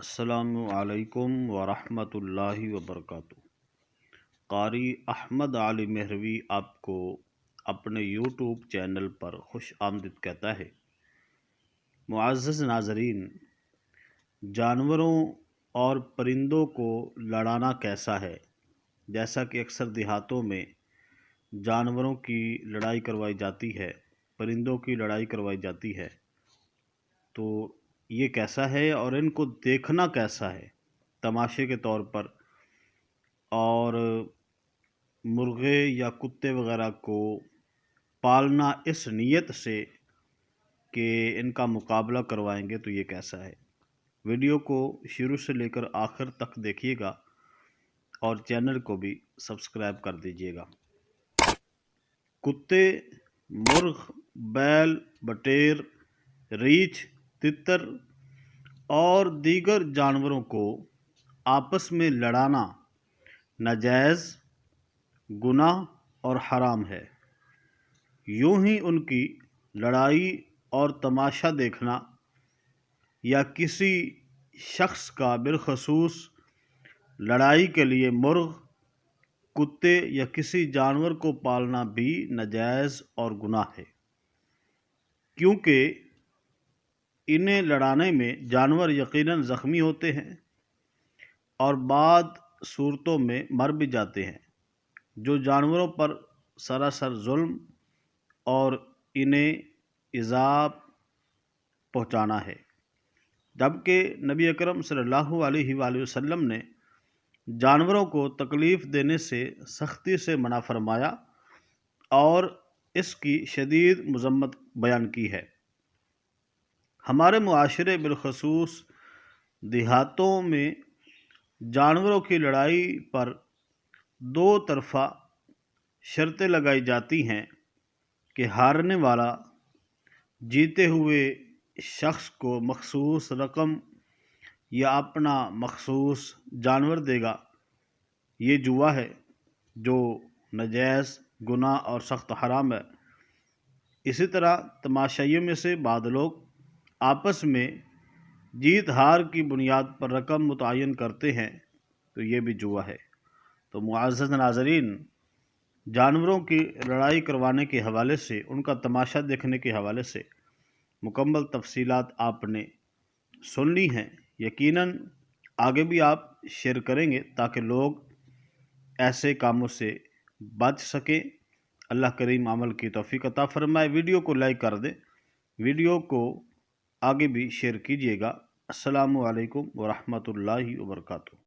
السلام علیکم ورحمۃ اللہ وبرکاتہ۔ قاری احمد علی مہروی آپ کو اپنے یوٹیوب چینل پر خوش آمدید کہتا ہے۔ معزز ناظرین، جانوروں اور پرندوں کو لڑانا کیسا ہے؟ جیسا کہ اکثر دیہاتوں میں جانوروں کی لڑائی کروائی جاتی ہے، پرندوں کی لڑائی کروائی جاتی ہے، تو یہ کیسا ہے اور ان کو دیکھنا کیسا ہے تماشے کے طور پر، اور مرغے یا کتے وغیرہ کو پالنا اس نیت سے کہ ان کا مقابلہ کروائیں گے، تو یہ کیسا ہے؟ ویڈیو کو شروع سے لے کر آخر تک دیکھیے گا اور چینل کو بھی سبسکرائب کر دیجیے گا۔ کتے، مرغ، بیل، بٹیر، ریچھ، تتر اور دیگر جانوروں کو آپس میں لڑانا ناجائز، گناہ اور حرام ہے۔ یوں ہی ان کی لڑائی اور تماشا دیکھنا یا کسی شخص کا بالخصوص لڑائی کے لیے مرغ، کتے یا کسی جانور کو پالنا بھی ناجائز اور گناہ ہے، کیونکہ انہیں لڑانے میں جانور یقیناً زخمی ہوتے ہیں اور بعض صورتوں میں مر بھی جاتے ہیں، جو جانوروں پر سراسر ظلم اور انہیں ایذا پہنچانا ہے۔ جبکہ نبی اکرم صلی اللہ علیہ وآلہ وسلم نے جانوروں کو تکلیف دینے سے سختی سے منع فرمایا اور اس کی شدید مذمت بیان کی ہے۔ ہمارے معاشرے بالخصوص دیہاتوں میں جانوروں کی لڑائی پر دو طرفہ شرطیں لگائی جاتی ہیں کہ ہارنے والا جیتے ہوئے شخص کو مخصوص رقم یا اپنا مخصوص جانور دے گا۔ یہ جوا ہے جو ناجائز، گناہ اور سخت حرام ہے۔ اسی طرح تماشائیوں میں سے بعض لوگ آپس میں جیت ہار کی بنیاد پر رقم متعین کرتے ہیں، تو یہ بھی جوا ہے۔ تو معزز ناظرین، جانوروں کی لڑائی کروانے کے حوالے سے، ان کا تماشا دیکھنے کے حوالے سے مکمل تفصیلات آپ نے سن لی ہیں۔ یقیناً آگے بھی آپ شیئر کریں گے تاکہ لوگ ایسے کاموں سے بچ سکیں۔ اللہ کریم عمل کی توفیق عطا فرمائے۔ ویڈیو کو لائک کر دیں، ویڈیو کو آگے بھی شیئر کیجیے گا۔ السلام علیکم ورحمۃ اللہ وبرکاتہ۔